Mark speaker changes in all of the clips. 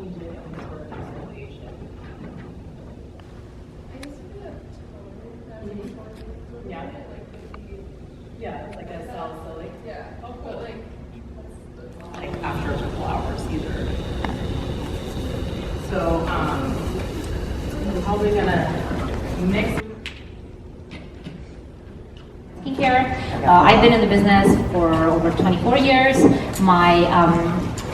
Speaker 1: you do it for exfoliation?
Speaker 2: I guess we have
Speaker 1: Yeah. Yeah, it's like a salicylic.
Speaker 2: yeah.
Speaker 1: Oh,
Speaker 2: But
Speaker 1: cool.
Speaker 2: like,
Speaker 1: Like after a couple hours either. So, we're probably gonna mix.
Speaker 3: Skincare. I've been in the business for over 24 years. My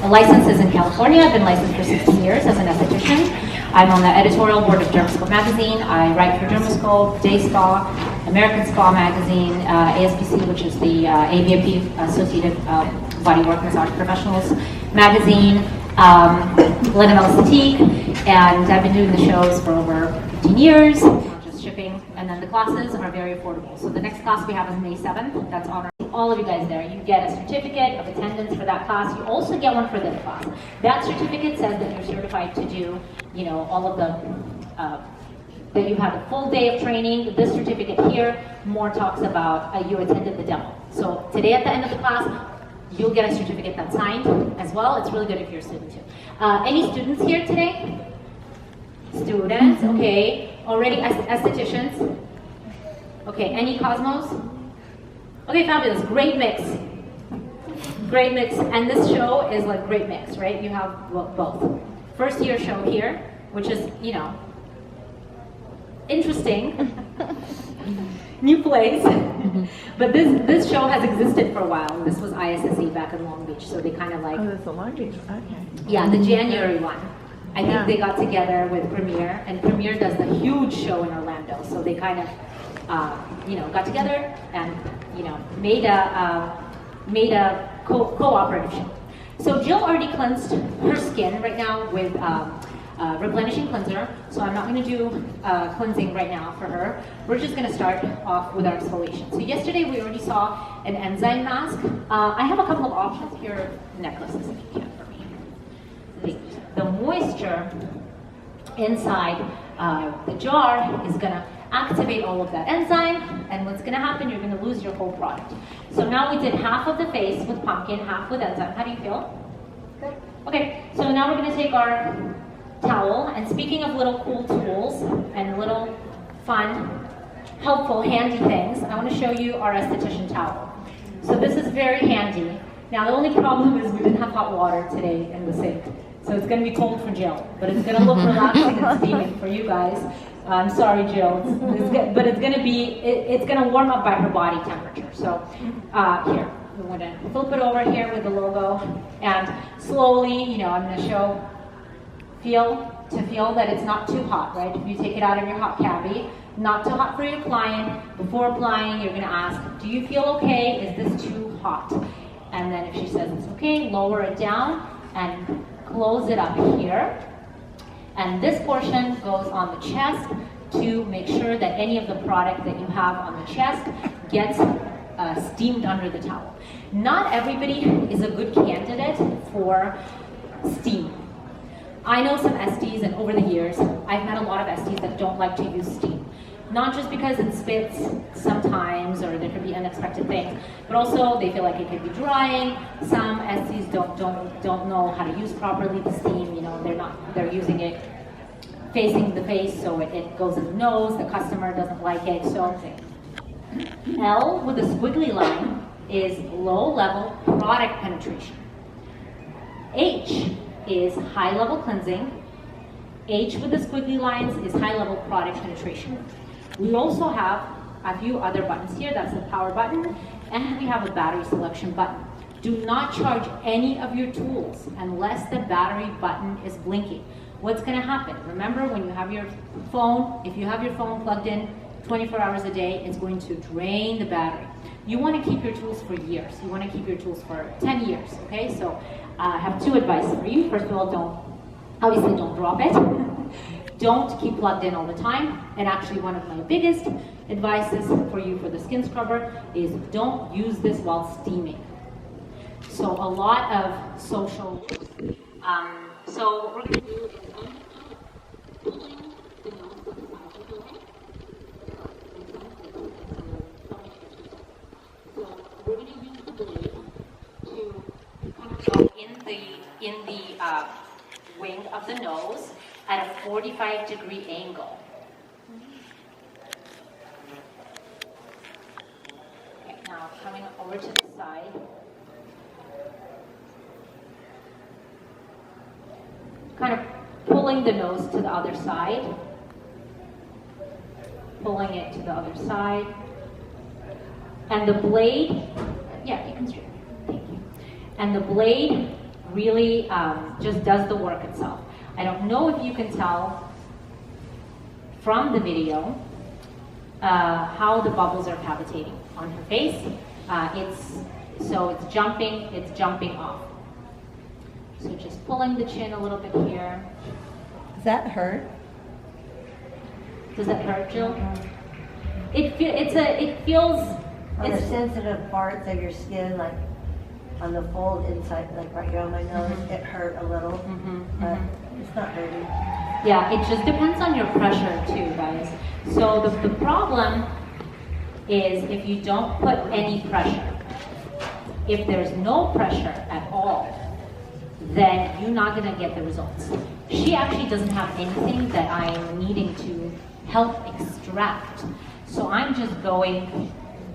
Speaker 3: license is in California. I've been licensed for 16 years as an esthetician. I'm on the editorial board of Dermoscope magazine. I write for Dermoscope, Day Spa, American Spa magazine, ASPC, which is the ABMP Associated Bodywork Massage Professionals magazine, Lennon Esthétique, and I've been doing the shows for over 15 years. Just shipping, and then the classes are very affordable. So the next class we have is May 7th. That's honoring all of you guys there. You get a certificate of attendance for that class. You also get one for this class. That certificate says that you're certified to do, you know, all of the, that you had a full day of training. This certificate here more talks about you attended the demo. So today at the end of the class, you'll get a certificate that's signed as well. It's really good if you're a student too. Any students here today? Students, okay. Already estheticians? Okay, any Cosmos? Okay, fabulous, great mix. Great mix, and this show is like great mix, right? You have both. First year show here, which is, you know, interesting. New place. But this show has existed for a while. This was ISSE back in Long Beach, so they kind of like...
Speaker 4: Oh, that's the Long Beach, okay.
Speaker 3: Yeah, the January one. I think they got together with Premiere, and Premiere does the huge show in Orlando, so they kind of, you know, got together and, you know, made a cooperative show. So Jill already cleansed her skin right now with replenishing cleanser, so I'm not going to do cleansing right now for her. We're just going to start off with our exfoliation. So yesterday we already saw an enzyme mask. I have a couple of options here, necklaces if you can for me. The moisture inside the jar is going to activate all of that enzyme, and what's going to happen, you're going to lose your whole product. So now we did half of the face with pumpkin, half with enzyme. How do you feel? Good. Okay, so now we're going to take our towel, and speaking of little cool tools and little fun, helpful, handy things, I want to show you our esthetician towel. So this is very handy. Now the only problem is we didn't have hot water today in the sink. So it's going to be cold for Jill, but it's going to look relaxing and steaming for you guys. I'm sorry, Jill, but it's going to be, it's going to warm up by her body temperature. So here, we want to flip it over here with the logo, and slowly, you know, I'm going to feel that it's not too hot, right? If you take it out of your hot cabbie, not too hot for your client. Before applying, you're going to ask, do you feel okay? Is this too hot? And then if she says it's okay, lower it down and close it up here. And this portion goes on the chest to make sure that any of the product that you have on the chest gets steamed under the towel. Not everybody is a good candidate for steam. I know some STs, and over the years, I've met a lot of STs that don't like to use steam. Not just because it spits sometimes, or there could be unexpected things, but also they feel like it could be drying. Some STs don't know how to use properly the steam. You know, they're using it facing the face, so it goes in the nose. The customer doesn't like it. So L with a squiggly line is low-level product penetration. H is high-level cleansing. H with the squiggly lines is high-level product penetration. We also have a few other buttons here. That's the power button, and we have a battery selection button. Do not charge any of your tools unless the battery button is blinking. What's going to happen? Remember, when you have your phone, if you have your phone plugged in 24 hours a day, it's going to drain the battery. You want to keep your tools for years. You want to keep your tools for 10 years, okay? So I have two advice for you. First of all, obviously don't drop it. Don't keep plugged in all the time. And actually, one of my biggest advices for you for the skin scrubber is don't use this while steaming. So a lot of social, so what we're going to do is pulling the nose to the side of the leg. So we're going to use the blade to kind of go in the wing of the nose at a 45-degree angle. Okay, now coming over to the side. Kind of pulling the nose to the other side. Pulling it to the other side. And the blade, yeah, you can straighten. Thank you. And the blade really just does the work itself. I don't know if you can tell from the video how the bubbles are cavitating on her face. It's jumping off. So just pulling the chin a little bit here.
Speaker 2: Does that hurt?
Speaker 3: Does that hurt, Jill? It feels.
Speaker 2: On the sensitive parts of your skin, like on the fold inside, like right here on my nose, it hurt a little, but it's not hurting.
Speaker 3: Yeah, it just depends on your pressure too, guys. So the problem is if you don't put any pressure. If there's no pressure at all, then you're not going to get the results. She actually doesn't have anything that I'm needing to help extract. So I'm just going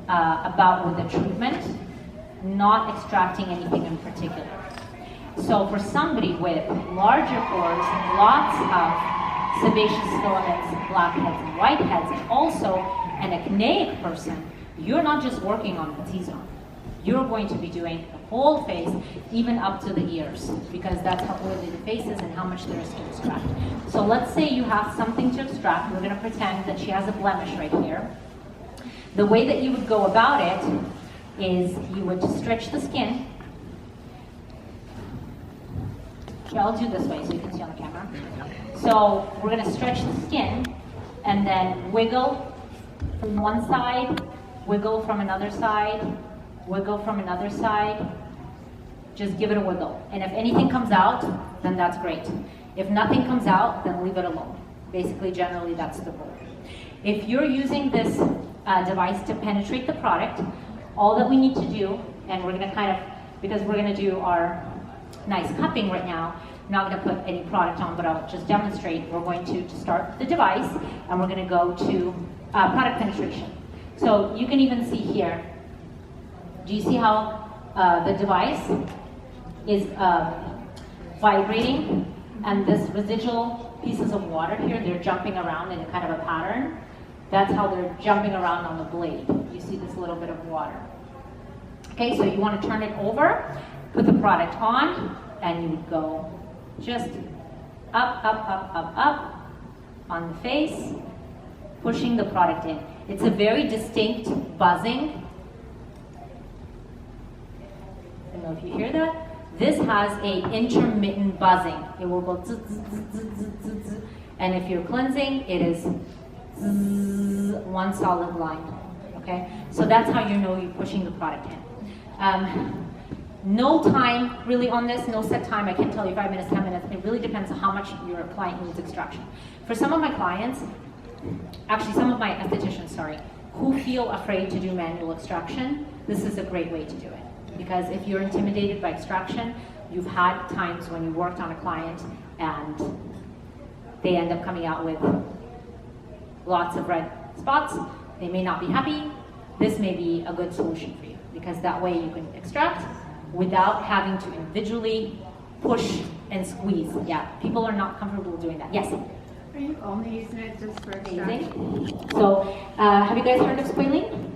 Speaker 3: about with the treatment, not extracting anything in particular. So for somebody with larger pores, lots of sebaceous filaments, blackheads and whiteheads, and also an acneic person, you're not just working on the T-zone. You're going to be doing the whole face, even up to the ears, because that's how oily the face is and how much there is to extract. So let's say you have something to extract. We're going to pretend that she has a blemish right here. The way that you would go about it is you would stretch the skin. Okay, I'll do this way so you can see on the camera. So we're going to stretch the skin and then wiggle from one side, wiggle from another side, wiggle from another side. Just give it a wiggle. And if anything comes out, then that's great. If nothing comes out, then leave it alone. Basically, generally, that's the rule. If you're using this device to penetrate the product, all that we need to do, and we're going to kind of, because we're going to do our nice cupping right now, I'm not going to put any product on, but I'll just demonstrate. We're going to start the device, and we're going to go to product penetration. So you can even see here, do you see how the device is vibrating, and this residual pieces of water here, they're jumping around in a kind of a pattern. That's how they're jumping around on the blade. You see this little bit of water. Okay, so you want to turn it over, put the product on, and you would go just up, up, up, up, up on the face, pushing the product in. It's a very distinct buzzing. I don't know if you hear that. This has a intermittent buzzing. It will go zzz, zzz, zzz, zzz, zzz, zzz. And if you're cleansing, it is zzz, one solid line. Okay, so that's how you know you're pushing the product in. No time really on this, no set time. I can't tell you 5 minutes, 10 minutes. It really depends on how much your client needs extraction. For some of my clients, actually some of my estheticians, sorry, who feel afraid to do manual extraction, this is a great way to do it. Because if you're intimidated by extraction, you've had times when you worked on a client and they end up coming out with lots of red spots. They may not be happy. This may be a good solution for you because that way you can extract without having to individually push and squeeze. Yeah, people are not comfortable doing that. Yes?
Speaker 4: Are you only using it just for extraction?
Speaker 3: Amazing. So, have you guys heard of squalene?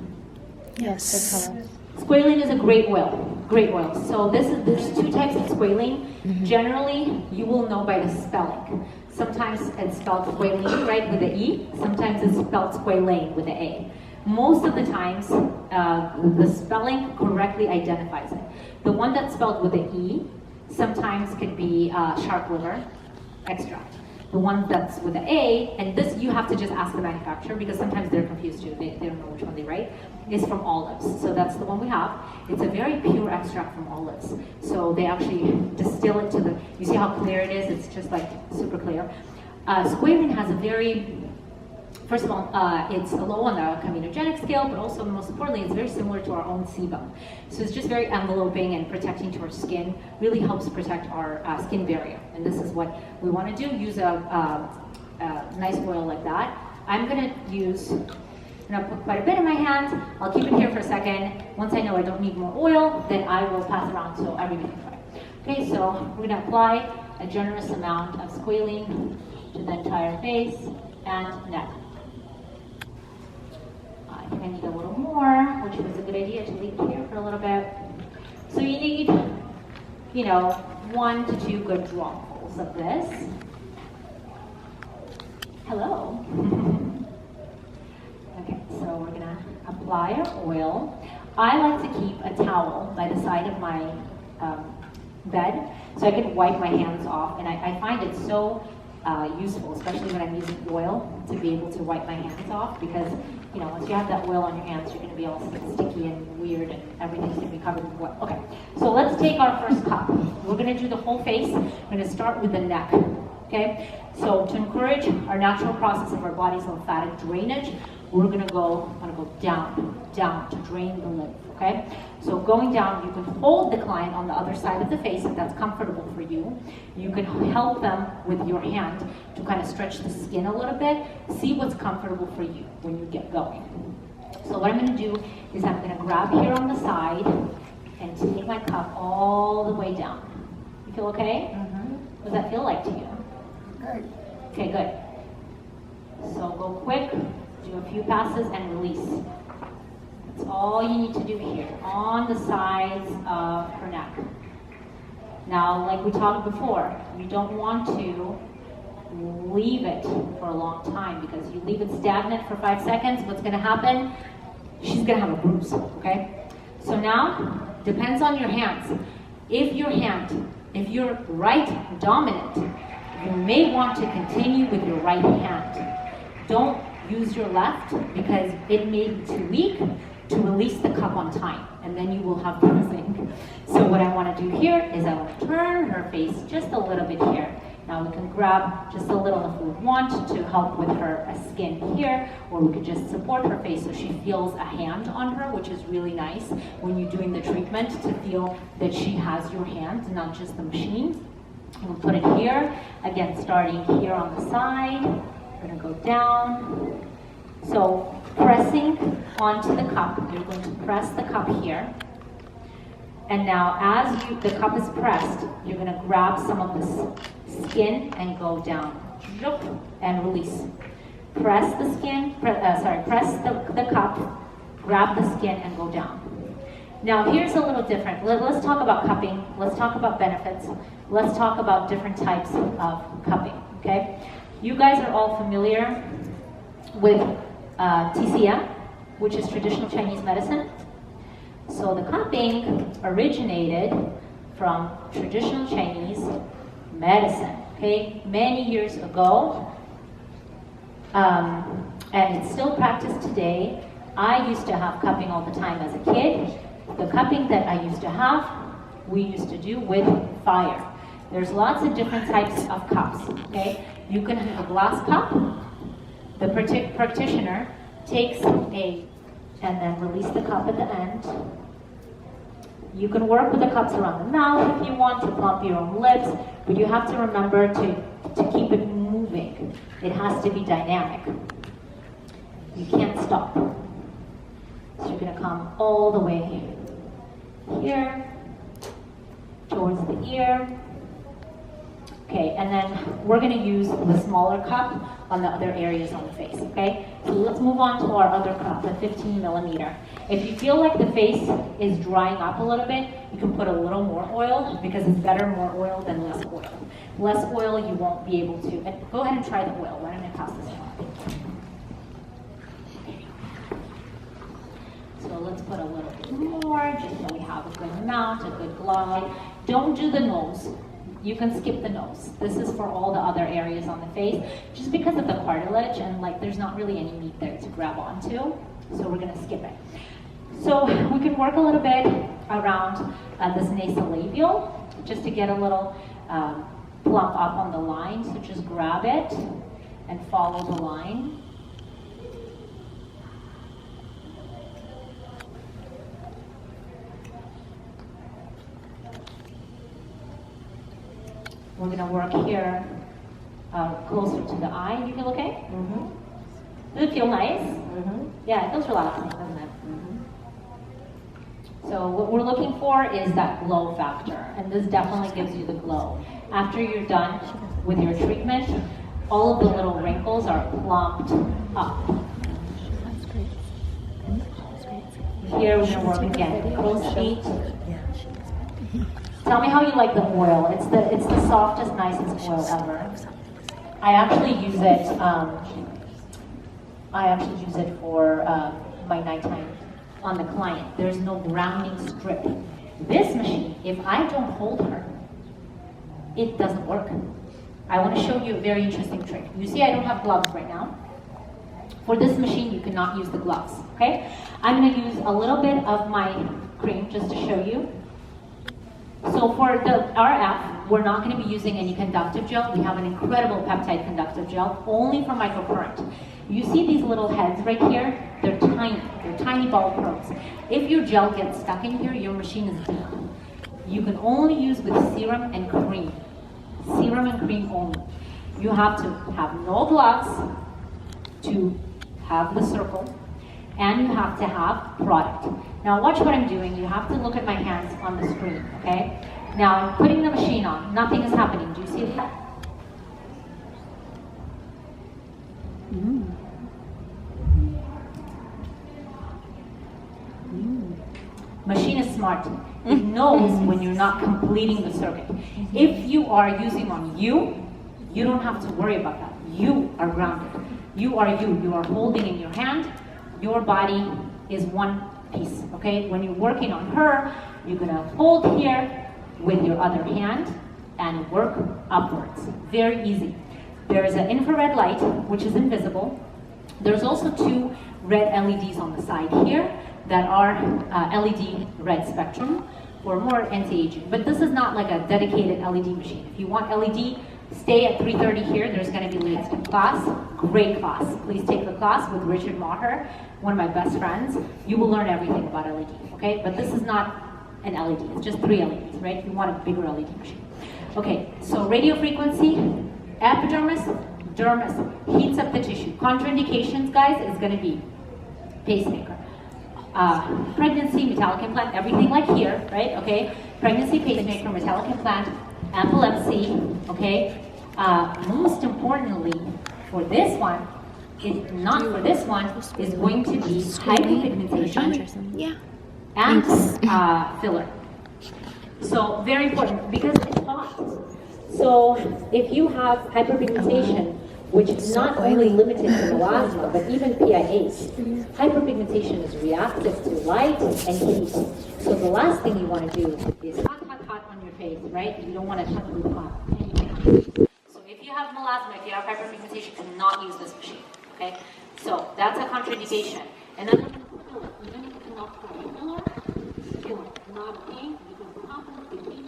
Speaker 2: Yes.
Speaker 3: Squalene is a great oil. Great oil. So there's two types of squalene. Generally, you will know by the spelling. Sometimes it's spelled squalene, right, with the E. Sometimes it's spelled squalane with the A. Most of the times, the spelling correctly identifies it. The one that's spelled with the E sometimes could be shark liver extract. The one that's with the A, and this you have to just ask the manufacturer because sometimes they're confused too. They don't know which one they write, is from olives. So that's the one we have. It's a very pure extract from olives. So they actually distill it to the, you see how clear it is? It's just like super clear. Squalene has a very First of all, it's low on the comedogenic scale, but also most importantly, it's very similar to our own sebum. So it's just very enveloping and protecting to our skin, really helps protect our skin barrier. And this is what we want to do, use a nice oil like that. I'm gonna put quite a bit in my hands. I'll keep it here for a second. Once I know I don't need more oil, then I will pass it around so everybody can try. Okay, so we're gonna apply a generous amount of squalene to the entire face and neck. I think I need a little more, which was a good idea to leave it here for a little bit. So you need, 1 to 2 good dropfuls of this. Hello. Okay, so we're gonna apply our oil. I like to keep a towel by the side of my bed so I can wipe my hands off, and I find it so useful, especially when I'm using oil, to be able to wipe my hands off, because once you have that oil on your hands, you're gonna be all sticky and weird, and everything's gonna be covered with oil. Okay, so let's take our first cup. We're gonna do the whole face. We're gonna start with the neck. Okay, so to encourage our natural process of our body's lymphatic drainage, we're gonna go down to drain the lymph, okay? So going down, you can hold the client on the other side of the face if that's comfortable for you. You can help them with your hand to kind of stretch the skin a little bit. See what's comfortable for you when you get going. So what I'm gonna do is I'm gonna grab here on the side and take my cup all the way down. You feel okay?
Speaker 2: Mm-hmm.
Speaker 3: What does that feel like to you?
Speaker 2: Good.
Speaker 3: Okay, good. So go quick, do a few passes and release. That's all you need to do here, on the sides of her neck. Now, like we talked before, you don't want to leave it for a long time, because you leave it stagnant for 5 seconds, what's gonna happen? She's gonna have a bruise, okay? So now, depends on your hands. If you're right dominant, you may want to continue with your right hand. Don't use your left, because it may be too weak to release the cup on time, and then you will have bruising. So what I want to do here is I want to turn her face just a little bit here. Now we can grab just a little if we want to help with her skin here, or we could just support her face so she feels a hand on her, which is really nice when you're doing the treatment, to feel that she has your hand, not just the machine. We'll put it here, again starting here on the side. We're going to go down. So pressing onto the cup, you're going to press the cup here. And now as the cup is pressed, you're going to grab some of the skin and go down. And release. Press the skin, press the cup, grab the skin and go down. Now here's a little different. Let's talk about cupping. Let's talk about benefits. Let's talk about different types of cupping, okay? You guys are all familiar with TCM, which is traditional Chinese medicine. So the cupping originated from traditional Chinese medicine, okay, many years ago, and it's still practiced today. I used to have cupping all the time as a kid. The cupping that I used to have, we used to do with fire. There's lots of different types of cups, okay? You can have a glass cup. The practitioner takes and then release the cup at the end. You can work with the cups around the mouth if you want to plump your own lips, but you have to remember to keep it moving. It has to be dynamic. You can't stop. So you're gonna come all the way here, towards the ear. Okay, and then we're gonna use the smaller cup on the other areas on the face, okay? So let's move on to our other cup, the 15 millimeter. If you feel like the face is drying up a little bit, you can put a little more oil, because it's better more oil than less oil. Less oil, you won't be able to, and go ahead and try the oil. Why don't I pass this around? So let's put a little bit more, just so we have a good amount, a good glide. Don't do the nose. You can skip the nose. This is for all the other areas on the face, just because of the cartilage, and like there's not really any meat there to grab onto, so we're gonna skip it. So we can work a little bit around this nasolabial, just to get a little plump up on the line. So just grab it and follow the line. We're gonna work here closer to the eye. You feel okay?
Speaker 2: Mm-hmm.
Speaker 3: Does it feel nice?
Speaker 2: Mm-hmm.
Speaker 3: Yeah, it feels relaxing, doesn't it? So what we're looking for is that glow factor, and this definitely gives you the glow. After you're done with your treatment, all of the little wrinkles are plumped up. Here we're gonna work again, crow's feet. Tell me how you like the oil. It's the softest, nicest oil ever. I actually use it. For my nighttime on the client. There's no grounding strip. This machine, if I don't hold her, it doesn't work. I want to show you a very interesting trick. You see I don't have gloves right now. For this machine, you cannot use the gloves, okay? I'm going to use a little bit of my cream just to show you. So for the RF, we're not going to be using any conductive gel. We have an incredible peptide conductive gel, only for microcurrent. You see these little heads right here? They're tiny ball probes. If your gel gets stuck in here, your machine is done. You can only use with serum and cream. Serum and cream only. You have to have no gloves to have the circle, and you have to have product. Now watch what I'm doing. You have to look at my hands on the screen, okay? Now I'm putting the machine on. Nothing is happening. Do you see that? Machine is smart. It knows when you're not completing the circuit. If you are using on you, you don't have to worry about that. You are grounded. You are you. You are holding in your hand. Your body is one piece, okay? When you're working on her, you're gonna hold here with your other hand and work upwards. Very easy. There is an infrared light, which is invisible. There's also 2 red LEDs on the side here that are LED red spectrum for more anti-aging. But this is not like a dedicated LED machine. If you want LED, stay at 3:30 here. There's going to be leads class. Great class. Please take the class with Richard Maher, one of my best friends. You will learn everything about LED, okay? But this is not an LED. It's just 3 LEDs, right? You want a bigger LED machine. Okay, so radio frequency, epidermis, dermis, heats up the tissue. Contraindications, guys, is going to be pacemaker. Pregnancy, metallic implant, everything like here, right? Okay, pregnancy, pacemaker, metallic implant, epilepsy, okay? Most importantly, for this one, not for this one, is going to be hyperpigmentation and filler. So very important because it's hot. So if you have hyperpigmentation, which is not only limited to melasma, but even PIH. Hyperpigmentation is reactive to light and heat. So the last thing you want to do is hot on your face, right? You don't want to touch the hot. So if you have melasma, if you have hyperpigmentation, you cannot use this machine, okay? So that's a contraindication. And then even if you cannot put a filler, you're not pain, you can confidently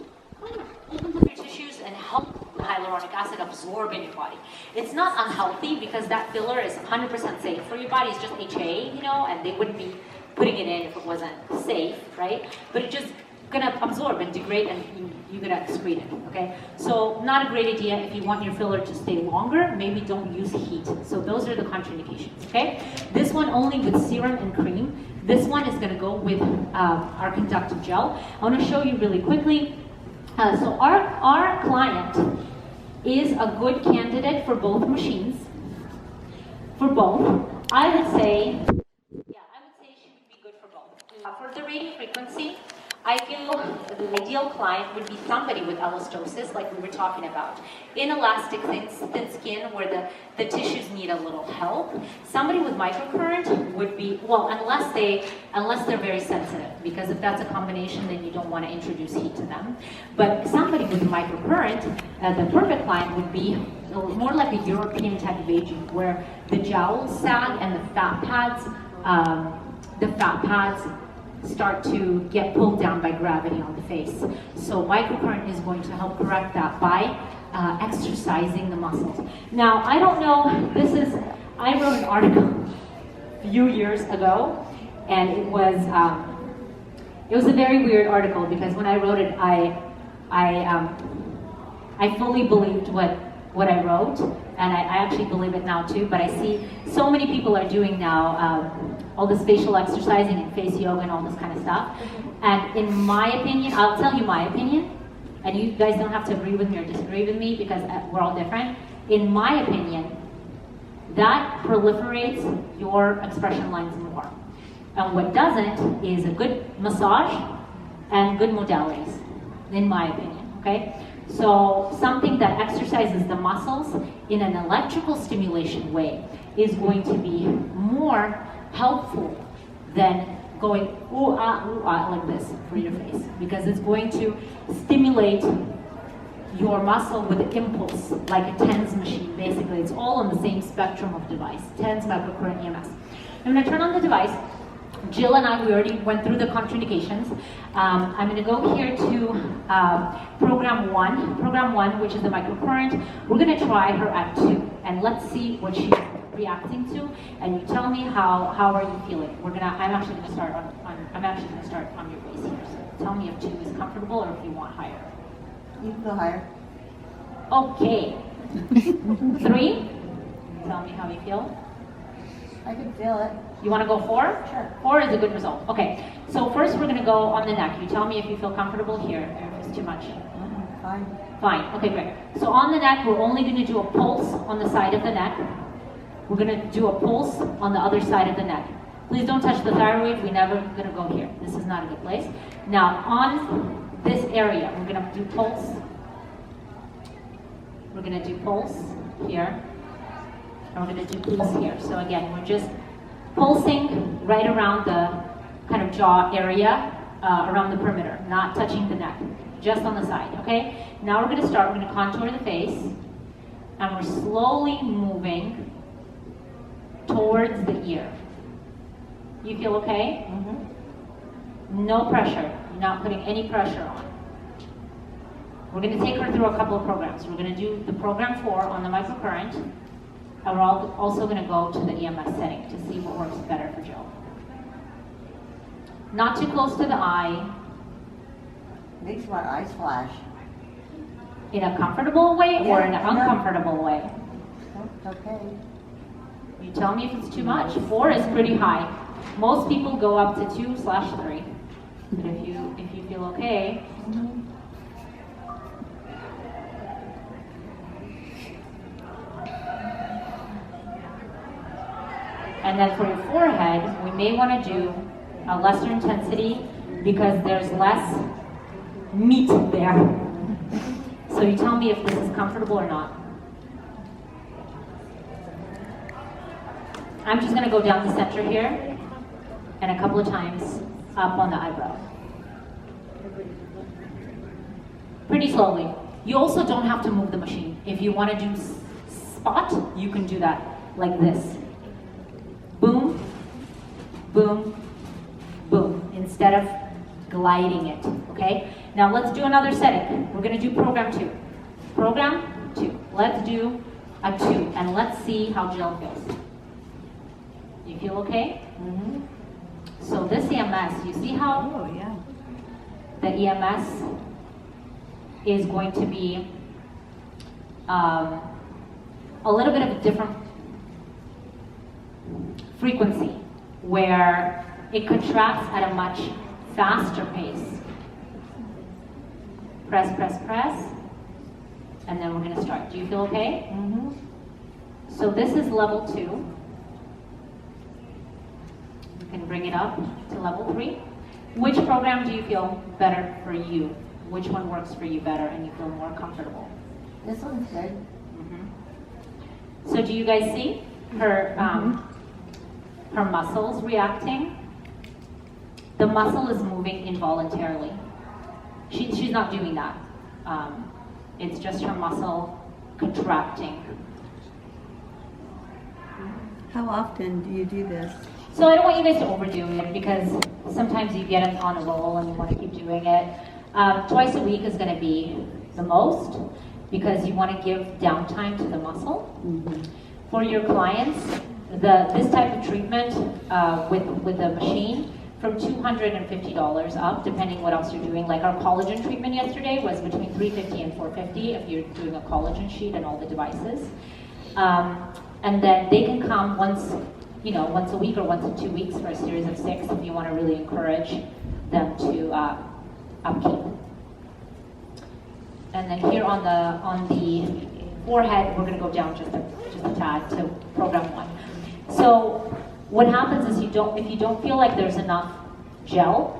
Speaker 3: opens up your tissues and help hyaluronic acid absorb in your body. It's not unhealthy because that filler is 100% safe for your body. It's just HA, you know, and they wouldn't be putting it in if it wasn't safe, right? But it's just gonna absorb and degrade and you're gonna excrete it, okay? So not a great idea. If you want your filler to stay longer, maybe don't use heat. So those are the contraindications, okay? This one only with serum and cream. This one is gonna go with our conductive gel. I wanna show you really quickly. So our client is a good candidate for both machines. For both, I would say she would be good for both. For the radio frequency, I feel the ideal client would be somebody with elastosis, like we were talking about. Inelastic, thin skin, where the tissues need a little help. Somebody with microcurrent would be, well, unless they're very sensitive, because if that's a combination, then you don't want to introduce heat to them. But somebody with microcurrent, the perfect client would be more like a European type of aging, where the jowls sag and the fat pads start to get pulled down by gravity on the face. So microcurrent is going to help correct that by exercising the muscles. Now, I don't know, I wrote an article a few years ago, and it was a very weird article because when I wrote it, I fully believed what I wrote, and I actually believe it now too, but I see so many people are doing now all this facial exercising and face yoga and all this kind of stuff. And in my opinion, I'll tell you my opinion, and you guys don't have to agree with me or disagree with me because we're all different. In my opinion, that proliferates your expression lines more. And what doesn't is a good massage and good modalities, in my opinion, okay? So something that exercises the muscles in an electrical stimulation way is going to be more helpful than going ooh ah like this for your face, because it's going to stimulate your muscle with an impulse, like a TENS machine, basically. It's all on the same spectrum of device, TENS, microcurrent, EMS. I'm gonna turn on the device. Jill and I, we already went through the contraindications. I'm gonna go here to program one, which is the microcurrent. We're gonna try her at 2, and let's see what she's reacting to, and you tell me how are you feeling. I'm actually gonna start on your base here. So tell me if 2 is comfortable or if you want higher.
Speaker 2: You can go higher.
Speaker 3: Okay. 3. Tell me how you feel.
Speaker 2: I can feel it.
Speaker 3: You want to go 4?
Speaker 2: Sure.
Speaker 3: 4 is a good result. Okay. So first we're going to go on the neck. You tell me if you feel comfortable here, or if it's too much.
Speaker 2: Fine.
Speaker 3: Fine. Okay, great. So on the neck, we're only going to do a pulse on the side of the neck. We're going to do a pulse on the other side of the neck. Please don't touch the thyroid. We're never going to go here. This is not a good place. Now, on this area, we're going to do pulse. We're going to do pulse here. And we're going to do pulse here. So again, we're just pulsing right around the kind of jaw area, around the perimeter, not touching the neck, just on the side, okay? Now we're going to start, we're going to contour the face, and we're slowly moving towards the ear. You feel okay?
Speaker 2: Mm-hmm.
Speaker 3: No pressure. You're not putting any pressure on. We're going to take her through a couple of programs. We're going to do the program 4 on the microcurrent, and we're also going to go to the EMS setting to see what works better for Jill. Not too close to the eye.
Speaker 2: Makes my eyes flash.
Speaker 3: In a comfortable way or
Speaker 2: Yeah,
Speaker 3: in an
Speaker 2: I know.
Speaker 3: uncomfortable way?
Speaker 2: Oh, okay.
Speaker 3: You tell me if it's too much. 4 is pretty high. Most people go up to 2/3. But if you feel okay, and then for your forehead, we may want to do a lesser intensity because there's less meat there. So you tell me if this is comfortable or not. I'm just going to go down the center here and a couple of times up on the eyebrow. Pretty slowly. You also don't have to move the machine. If you want to do spot, you can do that like this. Boom, boom, boom, instead of gliding it, okay? Now let's do another setting. We're gonna do program 2. Program 2, let's do a 2, and let's see how Jill feels. You feel okay?
Speaker 2: Mm-hmm.
Speaker 3: So this EMS, you see how the EMS is going to be a little bit of a different frequency, where it contracts at a much faster pace. Press, press, press, and then we're going to start. Do you feel okay?
Speaker 2: Mm-hmm.
Speaker 3: So this is level 2. You can bring it up to level 3. Which program do you feel better for you? Which one works for you better and you feel more comfortable?
Speaker 2: This one's good.
Speaker 3: Mm-hmm. So do you guys see her her muscles reacting? The muscle is moving involuntarily. She's not doing that. It's just her muscle contracting.
Speaker 5: How often do you do this?
Speaker 3: So I don't want you guys to overdo it because sometimes you get on a roll and you want to keep doing it. Twice a week is going to be the most because you want to give downtime to the muscle.
Speaker 5: Mm-hmm.
Speaker 3: For your clients, this type of treatment with the machine, from $250 up, depending what else you're doing. Like our collagen treatment yesterday was between $350 and $450 if you're doing a collagen sheet and all the devices. And then they can come once a week or once in 2 weeks for a series of 6 if you want to really encourage them to upkeep. And then here on the forehead, we're going to go down just a tad to program 1. So what happens is if you don't feel like there's enough gel,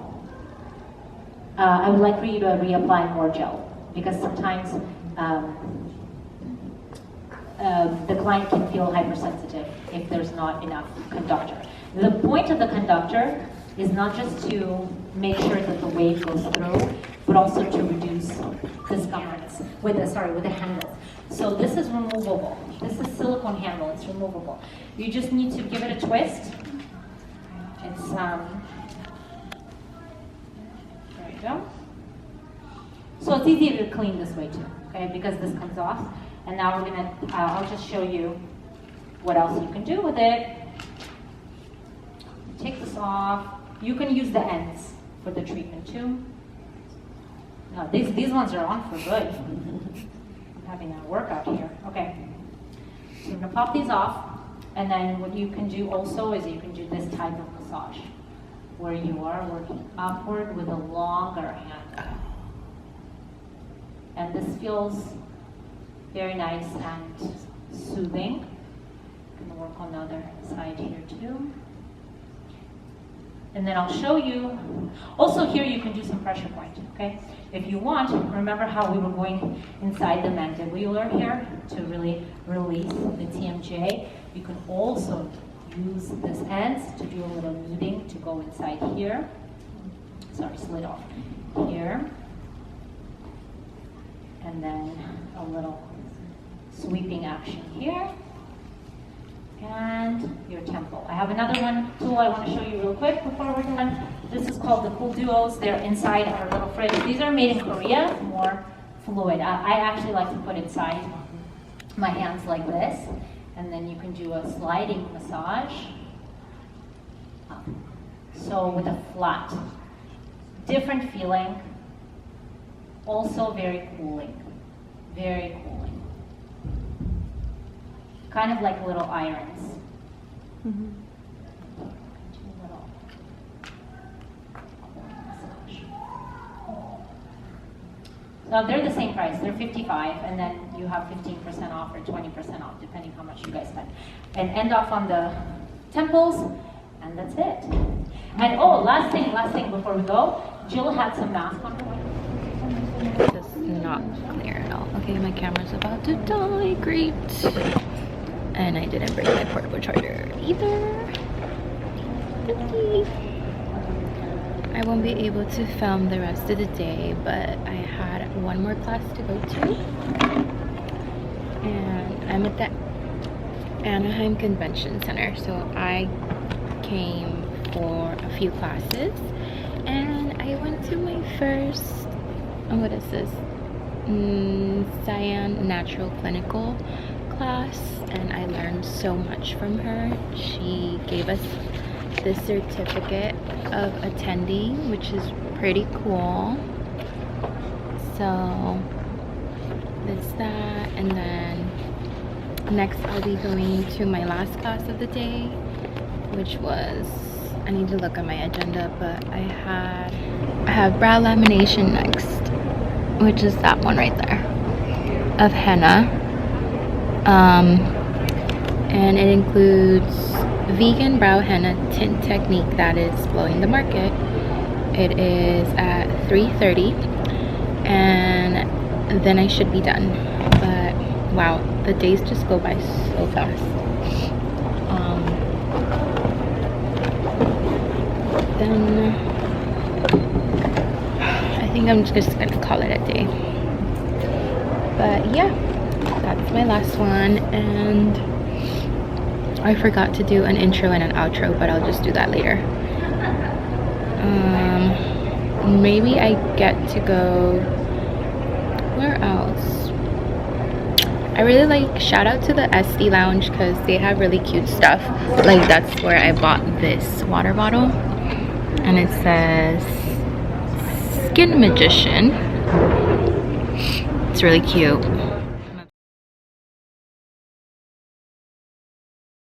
Speaker 3: I would like for you to reapply more gel, because sometimes the client can feel hypersensitive if there's not enough conductor. The point of the conductor is not just to make sure that the wave goes through, but also to reduce discomforts with the handle. So this is removable. This is silicone handle, it's removable. You just need to give it a twist. It's, there you go. So it's easy to clean this way too, okay, because this comes off. And now we're gonna, I'll just show you what else you can do with it. Take this off. You can use the ends for the treatment too. No, these ones are on for good. I'm having a workout here. Okay. So we're gonna pop these off, and then what you can do also is you can do this type of massage, where you are working upward with a longer hand. And this feels very nice and soothing. I'm gonna work on the other side here too. And then I'll show you, also here you can do some pressure point, okay? If you want, remember how we were going inside the mandibular here to really release the TMJ. You can also use this ends to do a little kneading to go inside here. Sorry, slid off here. And then a little sweeping action here. And your temple. I have another tool I want to show you real quick before we're done. This is called the Cool Duos. They're inside our little fridge. These are made in Korea, more fluid. I actually like to put inside my hands like this, and then you can do a sliding massage. So with a flat, different feeling, also very cooling, very cooling. Kind of like little irons. Mm-hmm. So they're the same price. They're $55, and then you have 15% off or 20% off, depending how much you guys spend. And end off on the temples, and that's it. And oh, last thing before we go, Jill had some mask on her.
Speaker 6: Just not clear at all. Okay, my camera's about to die. Great. And I didn't bring my portable charger either. Okay. I won't be able to film the rest of the day, but I had one more class to go to. And I'm at the Anaheim Convention Center. So I came for a few classes. And I went to my first, what is this? Cyan Natural Clinical class, and I learned so much from her. She gave us this certificate of attending, which is pretty cool. So that's that, and then next I'll be going to my last class of the day, which was, I need to look at my agenda, but I have brow lamination next, which is that one right there, of henna. And it includes vegan brow henna tint technique that is blowing the market. It is at 3:30, and then I should be done. But wow, the days just go by so fast. Then I think I'm just gonna call it a day. But yeah, that's my last one, and I forgot to do an intro and an outro, but I'll just do that later. Maybe I get to go, where else? I really like, shout out to the SD Lounge because they have really cute stuff. Like, that's where I bought this water bottle. and it says Skin Magician. It's really cute.